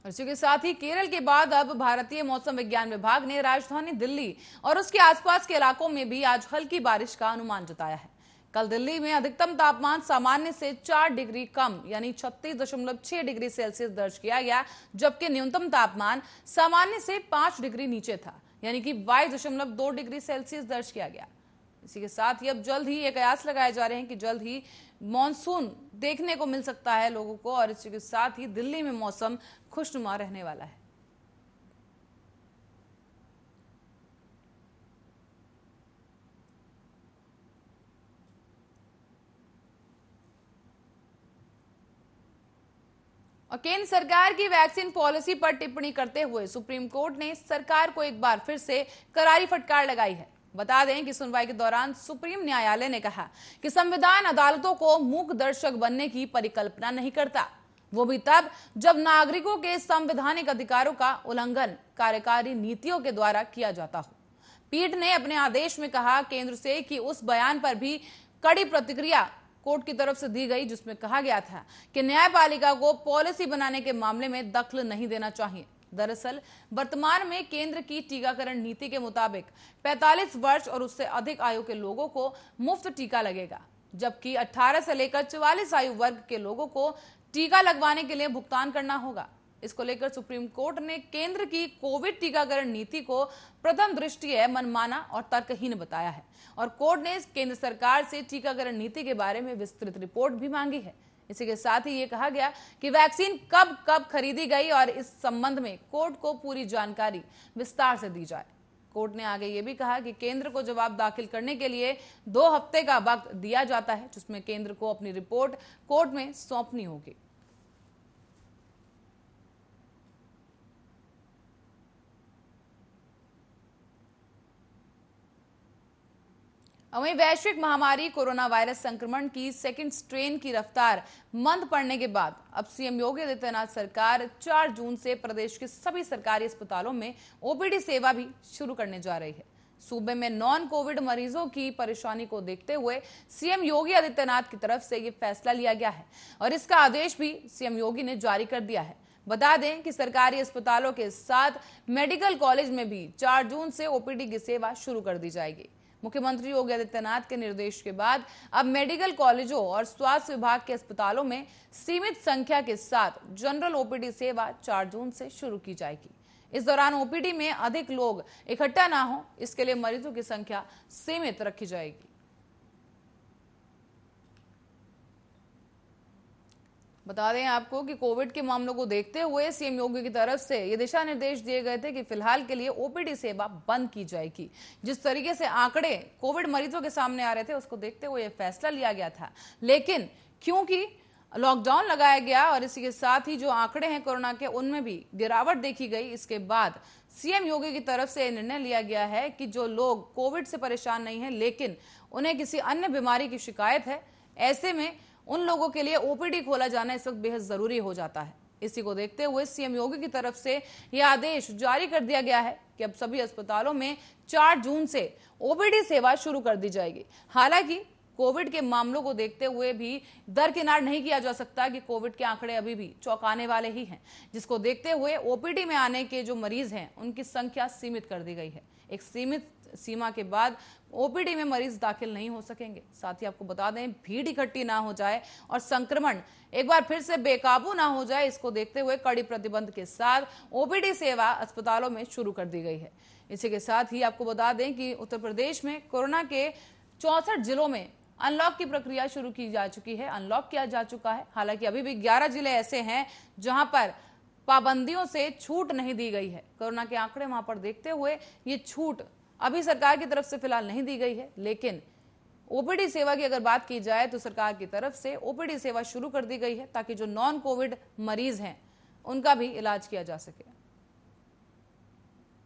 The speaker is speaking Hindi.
इसी के साथ ही केरल के बाद अब भारतीय मौसम विज्ञान विभाग ने राजधानी दिल्ली और उसके आसपास के इलाकों में भी आज हल्की बारिश का अनुमान जताया है। कल दिल्ली में अधिकतम तापमान सामान्य से 4 डिग्री कम यानी 36.6 डिग्री सेल्सियस दर्ज किया गया, जबकि न्यूनतम तापमान सामान्य से 5 डिग्री नीचे था यानी कि 22.2 डिग्री सेल्सियस दर्ज किया गया। इसी के साथ ही अब जल्द ही ये कयास लगाए जा रहे हैं कि जल्द ही मॉनसून देखने को मिल सकता है लोगों को, और इसी के साथ ही दिल्ली में मौसम खुशनुमा रहने वाला है। और केंद्र सरकार की वैक्सीन पॉलिसी पर टिप्पणी करते हुए सुप्रीम कोर्ट ने सरकार को एक बार फिर से करारी फटकार लगाई है। बता दें कि सुनवाई के दौरान सुप्रीम न्यायालय ने कहा कि संविधान अदालतों को मूक दर्शक बनने की परिकल्पना नहीं करता, वो भी तब जब नागरिकों के संवैधानिक अधिकारों का उल्लंघन कार्यकारी नीतियों के द्वारा किया जाता हो। पीठ ने अपने आदेश में कहा केंद्र से कि उस बयान पर भी कड़ी प्रतिक्रिया कोर्ट की तरफ से दी गई जिसमें कहा गया था कि न्यायपालिका को पॉलिसी बनाने के मामले में दखल नहीं देना चाहिए। दरअसल वर्तमान में केंद्र की टीकाकरण नीति के मुताबिक 45 वर्ष और उससे अधिक आयु के लोगों को मुफ्त टीका लगेगा, जबकि 18 से लेकर 44 आयु वर्ग के लोगों को टीका लगवाने के लिए भुगतान करना होगा। इसको लेकर सुप्रीम कोर्ट ने केंद्र की कोविड टीकाकरण नीति को प्रथम दृष्टया मनमाना और तर्कहीन बताया है, और कोर्ट ने केंद्र सरकार से टीकाकरण नीति के बारे में विस्तृत रिपोर्ट भी मांगी है। इसी के साथ ही ये कहा गया कि वैक्सीन कब कब खरीदी गई और इस संबंध में कोर्ट को पूरी जानकारी विस्तार से दी जाए। कोर्ट ने आगे ये भी कहा कि केंद्र को जवाब दाखिल करने के लिए 2 हफ्ते का वक्त दिया जाता है, जिसमें केंद्र को अपनी रिपोर्ट कोर्ट में सौंपनी होगी। वहीं वैश्विक महामारी कोरोना वायरस संक्रमण की सेकंड स्ट्रेन की रफ्तार मंद पड़ने के बाद अब सीएम योगी आदित्यनाथ सरकार 4 जून से प्रदेश के सभी सरकारी अस्पतालों में ओपीडी सेवा भी शुरू करने जा रही है। सूबे में नॉन कोविड मरीजों की परेशानी को देखते हुए सीएम योगी आदित्यनाथ की तरफ से ये फैसला लिया गया है और इसका आदेश भी सीएम योगी ने जारी कर दिया है। बता दें कि सरकारी अस्पतालों के साथ मेडिकल कॉलेज में भी 4 जून से ओपीडी की सेवा शुरू कर दी जाएगी। मुख्यमंत्री योगी आदित्यनाथ के निर्देश के बाद अब मेडिकल कॉलेजों और स्वास्थ्य विभाग के अस्पतालों में सीमित संख्या के साथ जनरल ओपीडी सेवा 4 जून से शुरू की जाएगी। इस दौरान ओपीडी में अधिक लोग इकट्ठा ना हो, इसके लिए मरीजों की संख्या सीमित रखी जाएगी। बता दें आपको कि कोविड के मामलों को देखते हुए सीएम योगी की तरफ से ये दिशा निर्देश दिए गए थे कि फिलहाल के लिए ओपीडी सेवा बंद की जाएगी। जिस तरीके से आंकड़े कोविड मरीजों के सामने आ रहे थे उसको देखते हुए यह फैसला लिया गया था, लेकिन क्योंकि लॉकडाउन लगाया गया और इसी के साथ ही जो आंकड़े हैं कोरोना के उनमें भी गिरावट देखी गई, इसके बाद सीएम योगी की तरफ से निर्णय लिया गया है कि जो लोग कोविड से परेशान नहीं है लेकिन उन्हें किसी अन्य बीमारी की शिकायत है, ऐसे में उन लोगों के लिए ओपीडी खोला जाना इस वक्त बेहद जरूरी हो जाता है। इसी को देखते हुए सीएम योगी की तरफ से यह आदेश जारी कर दिया गया है कि अब सभी अस्पतालों में 4 जून से ओपीडी सेवा शुरू कर दी जाएगी। हालांकि कोविड के मामलों को देखते हुए भी दरकिनार नहीं किया जा सकता कि कोविड के आंकड़े अभी भी चौंकाने वाले ही हैं, जिसको देखते हुए ओपीडी में आने के जो मरीज हैं उनकी संख्या सीमित कर दी गई है। एक सीमित सीमा के बाद ओपीडी में मरीज दाखिल नहीं हो सकेंगे। साथ ही आपको बता दें भीड़ इकट्ठी ना हो जाए और संक्रमण एक बार फिर से बेकाबू ना हो जाए, इसको देखते हुए कड़ी प्रतिबंध के साथ ओपीडी सेवा अस्पतालों में शुरू कर दी गई है। इसी के साथ ही आपको बता दें कि उत्तर प्रदेश में कोरोना के 64 जिलों में अनलॉक की प्रक्रिया शुरू की जा चुकी है, अनलॉक किया जा चुका है। हालांकि अभी भी 11 जिले ऐसे हैं जहां पर पाबंदियों से छूट नहीं दी गई है। कोरोना के आंकड़े वहां पर देखते हुए ये छूट अभी सरकार की तरफ से फिलहाल नहीं दी गई है, लेकिन ओपीडी सेवा की अगर बात की जाए तो सरकार की तरफ से ओपीडी सेवा शुरू कर दी गई है ताकि जो नॉन कोविड मरीज हैं उनका भी इलाज किया जा सके।